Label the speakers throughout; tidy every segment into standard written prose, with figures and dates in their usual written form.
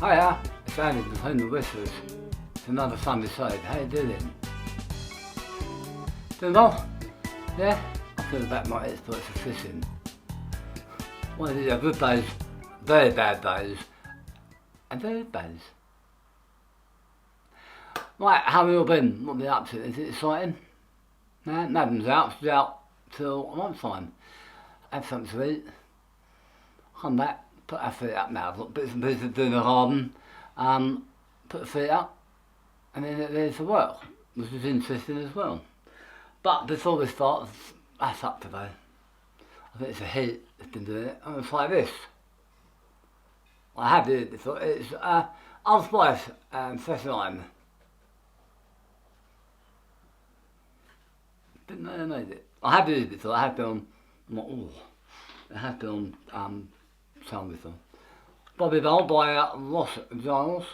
Speaker 1: Hiya, it's Andy between the whistles. It's another Sunday side. How you doing? Doing well? Yeah? I feel about my experts for fishing. One of these good days, very bad days, and very bad days. Right, how have you all been? What have you been up to? Is it exciting? No, nothing's out. It's out till lunchtime. Have something to eat. Come back, put our feet up now. I've got bits and pieces to do in the garden. Put the feet up, and then there's the work, which is interesting as well. But before we start, that's up today. I think it's the heat that's been doing it. I'm going to try this. I have used it before. It's allspice and fresh lime. Didn't know I made it. I have used it before. I have been on. I have been on sound before. Bobby Bell by Ross Giles.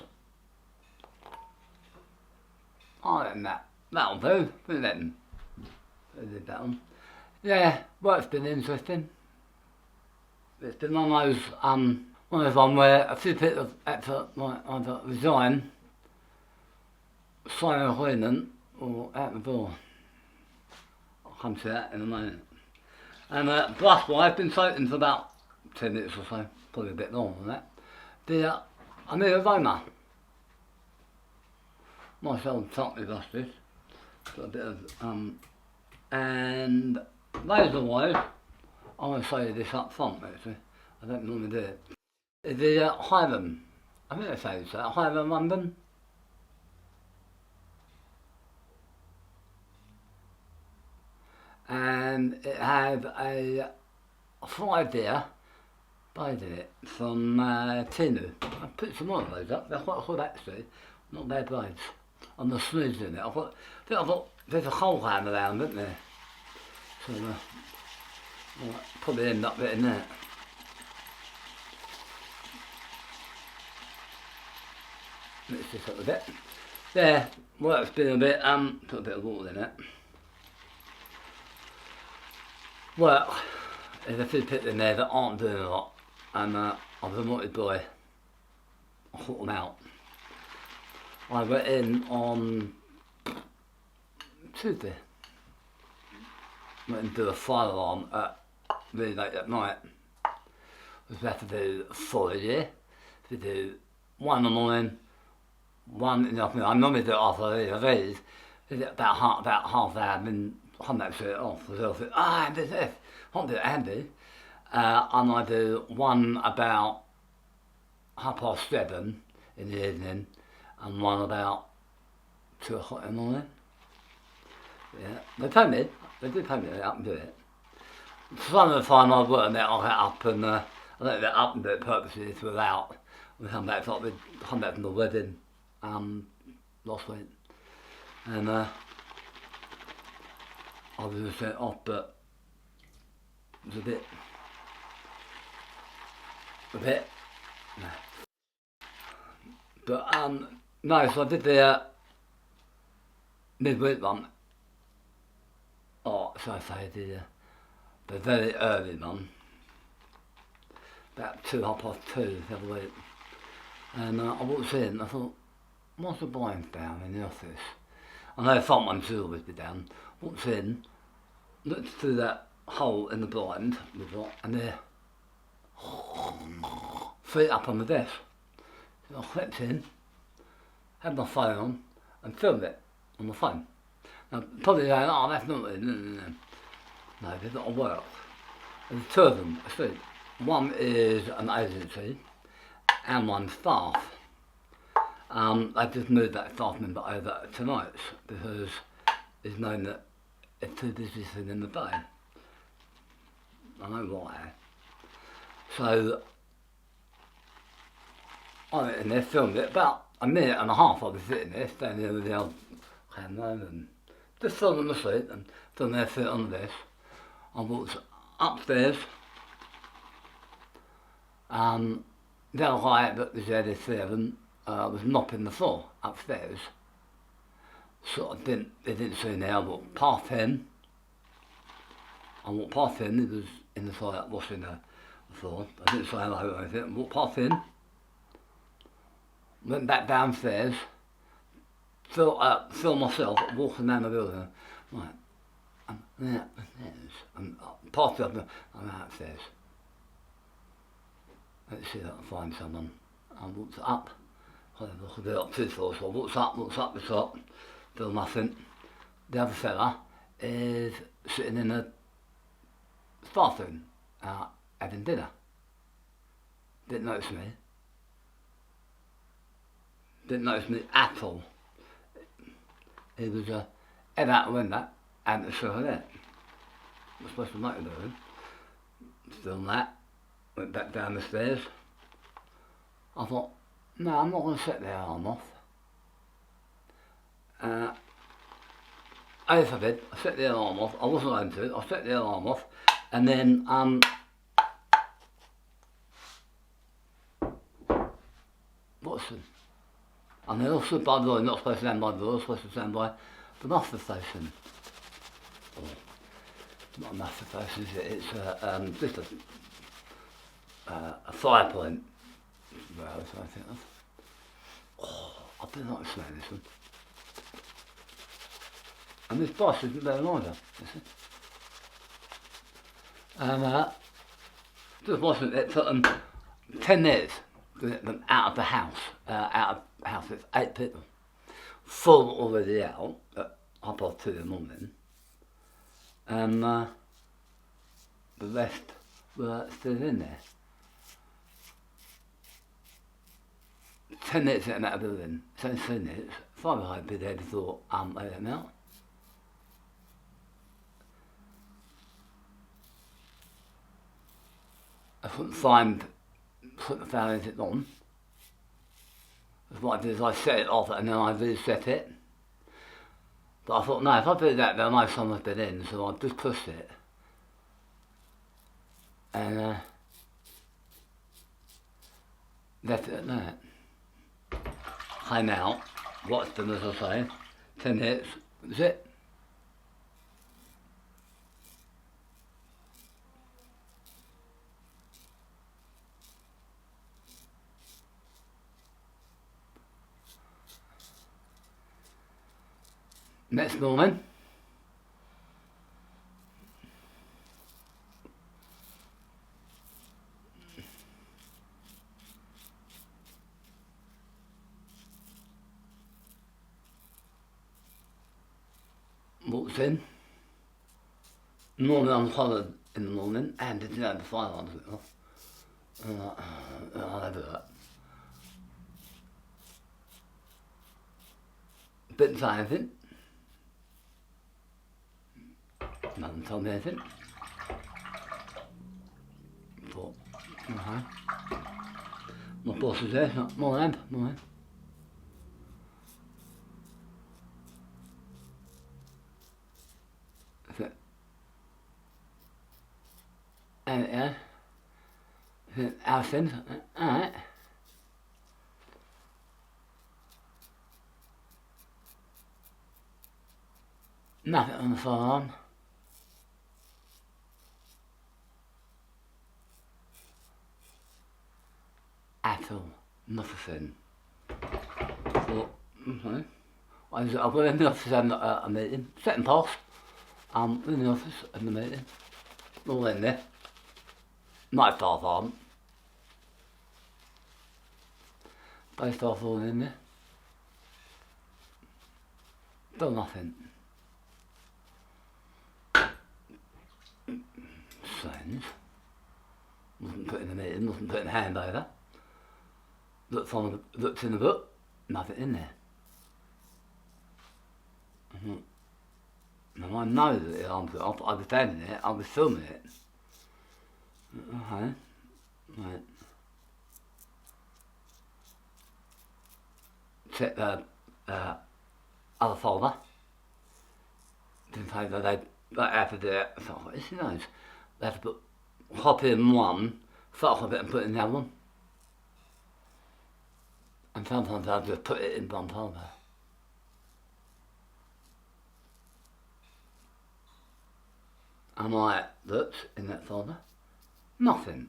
Speaker 1: I reckon that'll do. Put it in. I did that one. Yeah, work's been interesting. It's been one of those one where a few people have had to either resign, sign an agreement, or out the door. I'll come to that in a moment. And plus, well, I've been soaking for about 10 minutes or so, probably a bit longer than that. I need a Roma. Nice old chocolate dusted. Got a bit of and razor-wise, I want to say this up front actually. I don't normally do it. It's the Highland. I think they say it's Highland London. And it had a fried deer blade in it from Tinu. I put some more of those up. They're quite good actually. Not bad blades. And the smooths in it. I thought there's a whole hand around, isn't there? So I'll probably end up getting that. Let's just up a bit. Yeah, work's been a bit, put a bit of water in it. Work, there's a few people in there that aren't doing a lot, and I was a naughty boy. I caught them out. I went in on Tuesday. Went and do a fire alarm at really late at night. We have to do 4 a year. We do 1 in the morning, 1 in the afternoon. I normally do it after these. We do it about half hour, and then come back to it off. So I think, I did this. I can't do it handy. And I do 1 about 7:30 in the evening, and 1 about 2 o'clock in the morning. Yeah, they did pay me to up and do it. Some of the time I work on it, I'll get up and I don't get up and do it purposely to without. We come back, like we come back from the wedding last week, and I was just set off, but it was a bit, no. But no, so I did the midweek one. Oh, so I say I did the very early one, about 2:30 the other week. And I walked in, I thought, what's the blinds down in the office? I know front one should always be down. Walked in, looked through that hole in the blind we've got, and there, feet up on the desk. So I crept in, had my phone on, and filmed it on my phone. Now, probably going, oh, that's not it. No, they've got to work. There's 2 of them asleep. One is an agency, and 1 staff. They've just moved that staff member over tonight because it's known that it's too busy sitting in the day. I know why. So I went in there, filmed it. About a minute and a half I was sitting there, standing there with the old camera and just filmed them asleep and done their feet on the desk. I walked upstairs. The other guy that was there, the 3 of them, was mopping the floor upstairs. Sort of they didn't see me. I walked past him. He was in the toilet washing the floor. I didn't say hello or anything. I walked past him. Went back downstairs, filmed myself walking down the building. Right, I'm upstairs. I'm part of the, I'm upstairs. Let's see if I can find someone. I walked up. I could do it up 2 floors, so I walked up the top, still nothing. The other fella is sitting in the bathroom, having dinner. Didn't notice me. Didn't notice me at all. He was head out the window and the cigarette. I was supposed to make it doing. Still that. Went back down the stairs. I thought, no, I'm not going to set the alarm off. As I did, I set the alarm off. I wasn't going to. I set the alarm off, and then what's it? And then I stood by the door. You're not supposed to stand by the door. You're supposed to stand by the muster station. Oh, not a muster station, is it? It's just a fire point. Well, that's what I think of. Oh, I do like the smell of this one. And this boss isn't there either, you see. And just wasn't it took them 10 minutes to get them out of the house. Out of the house with 8 people. Full already out at 2:30 in the morning. And the rest were still in there. 10 minutes getting out of the building, 10 minutes, 5 or 8 people had thought, they let them out. I couldn't find anything on. What I did is I set it off and then I reset it. But I thought, no, if I do that, then I know someone's been in, so I just pushed it. And left it at that. Came out, watched them as I say, 10 hits, that was it. Next morning, walked in. Normally I'm collared in the morning and didn't have the fire alarm switch off. And I'm like, I'll have that. Didn't say anything. No one told me anything. Thought, okay. My boss is there, morning. And how's things? Alright. Nothing on the fire alarm. At all. Nothing. Thought, okay. I got in the office having a meeting. Second pass. In the office having a meeting. All in there. My staff aren't. Both staff all in there. Done nothing. Strange. Wasn't put in the meeting, wasn't put in the handover. Looked in the book, nothing in there. Now I know that the alarm's off, I was standing there, I was filming it. Okay, right. Check the other folder. Didn't say that they have to do it. I thought, what is he knows? They have to put copy in one, photocopy it and put it in the other one. And sometimes I'll just put it in one folder. And I looked in that folder, nothing.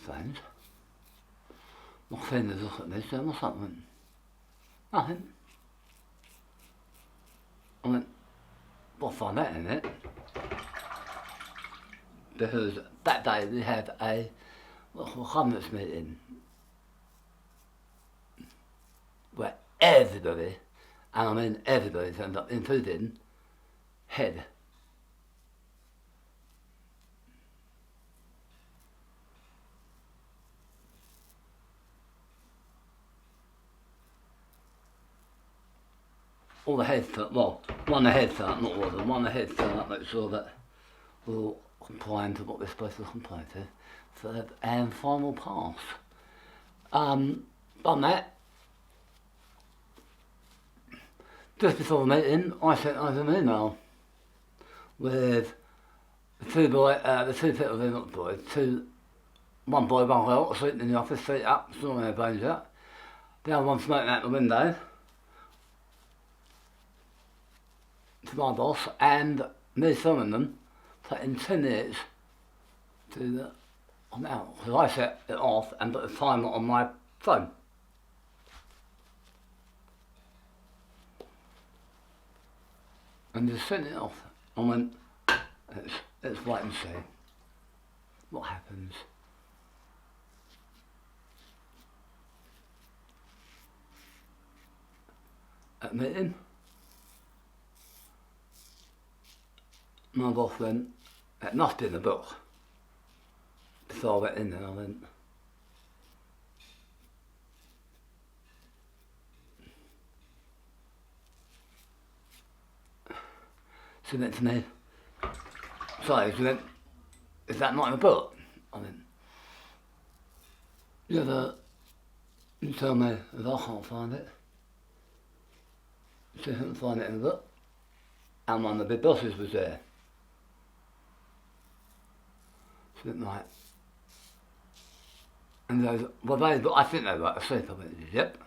Speaker 1: strange. My friend was looking at me saying, what's happening? Nothing. I went, well, I find that in it. Because that day we had a governance meeting where everybody, and I mean everybody, turned up, including head. All the heads turned, well, one of the heads turned up, not all of them, one of the heads turned up, make sure that we're all complying to what we're supposed to comply to. Third and final pass. Done that. Just before the meeting, I sent out an email with the two people, they're not boys, one boy, one girl, sitting in the office, feet up, snoring their brains out. The other one smoking out the window. To my boss, and me filming them, taking 10 minutes to the amount. Because I set it off and put the timer on my phone. And just setting it off. I went, let's wait and see what happens. At the meeting, my boss went, it must be in the book. So I went in there, I went, she went to me, sorry, she went, is that not in the book? I went, you tell me if I can't find it. She couldn't find it in the book, and one of the big bosses was there. She went, right. And he goes, well, I think they were asleep. I went, yep.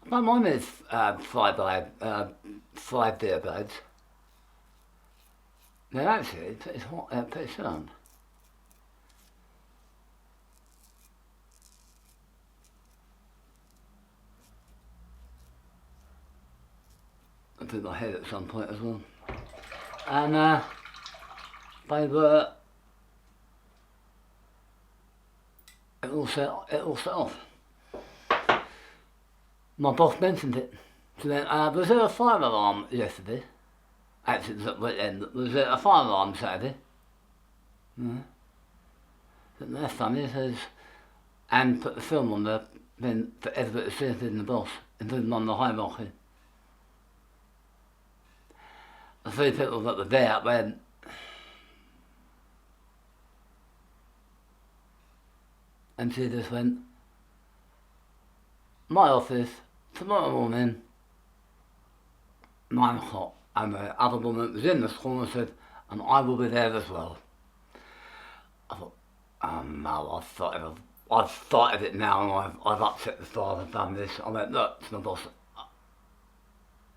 Speaker 1: My mum is 5D blades. They're actually pretty sound. I did my head at some point as well. And they were, it all set off. My boss mentioned it. So then, was there a fire alarm yesterday? Actually, it was at weekend. Was there a fire alarm Saturday? No. But last time he says, and put the film on there, then for everybody to see it in the boss, including on the hierarchy. The three people that were there went, and she just went, my office, tomorrow morning, 9 o'clock, and the other woman was in the school and said, and I will be there as well. I thought, oh no, I've started it now and I've upset the stars, I've done this. I went, look, to my boss,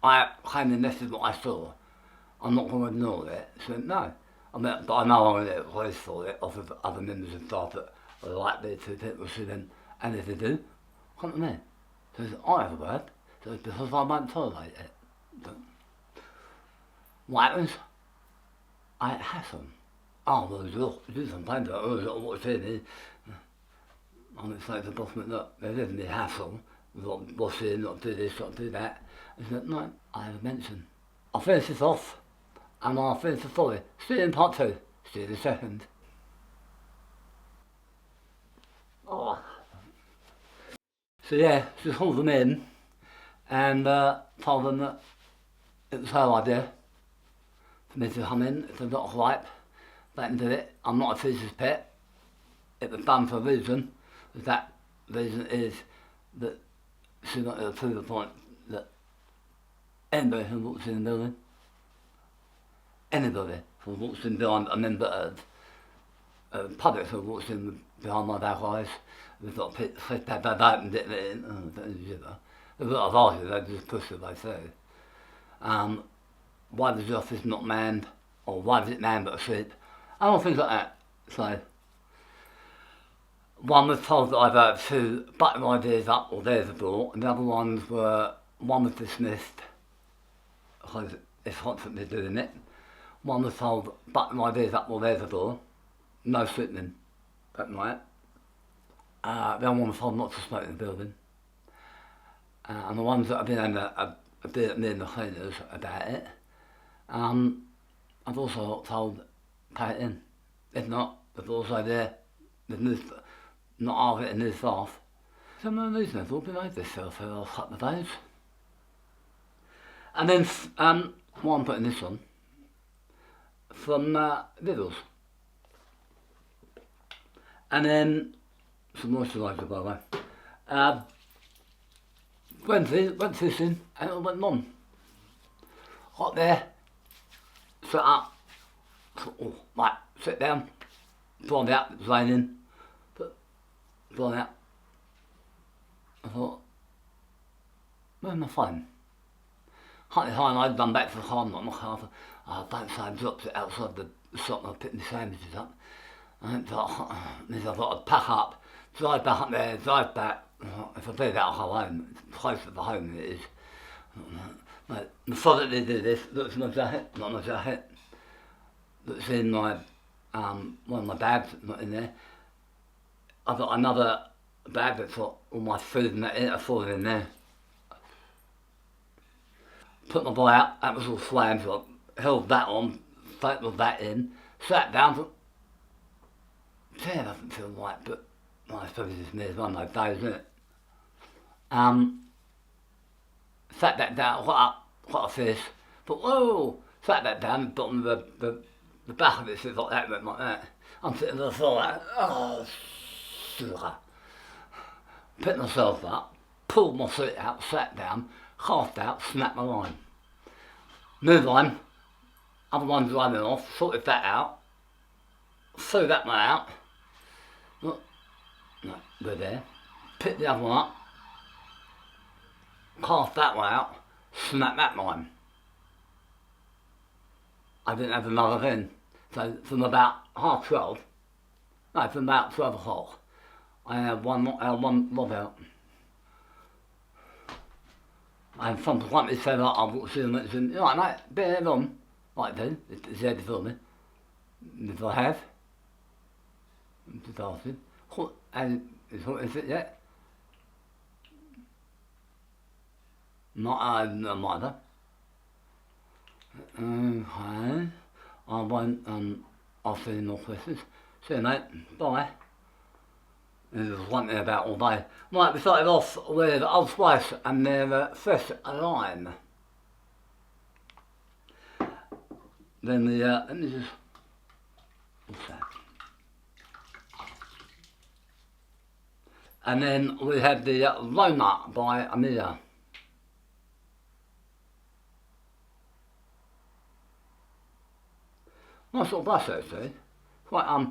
Speaker 1: I came in, this is what I saw. I'm not going to ignore it. She went, no. I mean, but I know I'm going to get a voice for it off of other members of staff that are likely to people. She went, and if they do, come to me. So I have a word, so it's because I won't tolerate it. But what happens? I hassle. Oh, well, you complain about what's in it. I'm explaining to the boss, look, there isn't any hassle. What's in, not do this, not do that. And she went, no, I haven't mentioned. I'll finish this off, and I'll finish the story. See you in part 2. See you in a second. Oh. So yeah, she called them in and told them that it was her idea for me to come in. It's a lot of hype. They can do it. I'm not a teacher's pet. It was done for a reason. That reason is that she wanted to prove the point that anybody who walks in the building, anybody who walks in behind a member of public who walks in behind my back eyes, we've got people opened it in, there's a lot of arguments, they just push it right through. Why was the office not manned, or why was it manned but asleep, and all things like that. So, one was told that either to button ideas up or there's a door, and the other ones were, one was dismissed because it's constantly doing it. One was told button ideas up or there's a door, no sleeping that night. The other one was told not to smoke in the building. And the ones that have been having a bit near the cleaners about it, I've also told pay it in. If not, the door's over there, there's new, not all of it in new staff. So no reason I've all been over this for the last couple of days. And then, why I'm putting this on, from Lidl's. And then, some moisturiser by the way. Wednesday, went fishing and it went on. Got there, set up, right, sit down, blind out, it was raining, but blind out. I thought, where's my phone? Hunting high and I'd run back to the car, not my car. I don't say I dropped it outside the shop and I picked my sandwiches up. And I've got to pack up, drive back up there, drive back. If I do that, I'll go home. It's closer to home than it is. Mate, the fact that they do this, looks in my jacket, not my jacket. Looks in my, one of my bags, not in there. I've got another bag that's got all my food and that in it, I threw it in there. Put my boy out, that was all flames, so I held that on, stapled that in, sat down, thought, yeah, it doesn't feel right, but well, I suppose it's me as one of those days, isn't it? Sat that down, got a fish, but whoa, sat that down, the bottom of the back of it sits like that, went like that. I'm sitting there, like, oh, sugar. Picked myself up, pulled my seat out, sat down, halved out, snapped my line. Move on, other one's running off, sorted that out, threw that one out. Look, no, we're there. Picked the other one up, halved that one out, snapped that line. I didn't have another thing. So from about 12:30, no, from about 12 o'clock, I had one lob out. And some company said, I've got to see them and said, you know, mate, bear it on. Like I do, it's there to film me. If I have, just asked him, and is it yet? Not either. Okay, I won't, I'll see you no questions. See you mate, bye. This was one thing about all day. Right, we started off with Old Spice and their fresh line. Then the, let me just, what's that? And then we had the Roma by Amelia. Nice little brush actually. Quite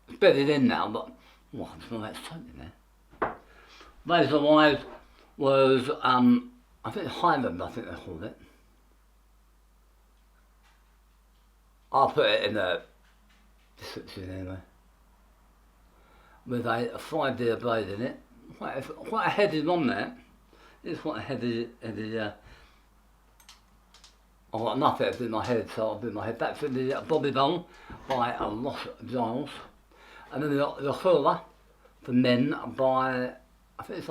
Speaker 1: it's bedded in now, but oh, I can smell that soap in there. Razor wise was I think Highland, I think they called it. I'll put it in the description anyway. With a 5-deer blade in it. Quite a heady one there. It's quite a heady I've got enough of it in my head, so I'll do my head. That's in the Bobby Bone by Los Giles. And then the Lacura Men by, I think it's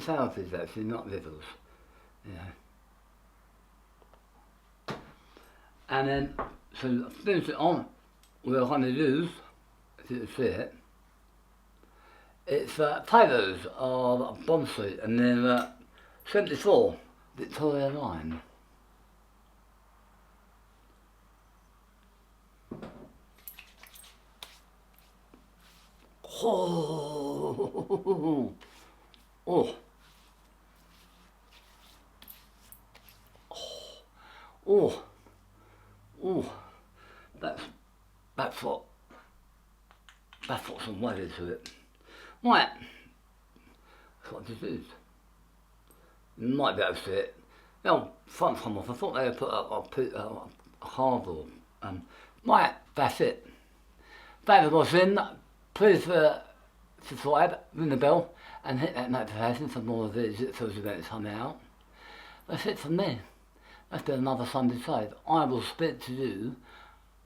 Speaker 1: Houses actually, not Rivers. Yeah. And then, so finish it on, we're going to use, if you can see it, it's Taylor's of Bond Street and then 74 Victoria line. Oh, oh, oh, oh, that's got some weight into it. Right, that's what this is. You might be able to see it. No, front's come off. I thought they had put cardboard. Right, that's it. Thanks for watching. Please subscribe, ring the bell, and hit that notification for more videos that tells you when it's coming out. That's it from me. That's been another Sunday Shave. I will speak to you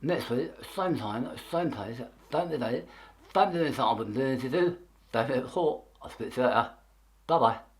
Speaker 1: next week, same time, same place. Don't delay it. Don't do anything I wouldn't do to do. Don't do it before. I'll speak to you later. Bye bye.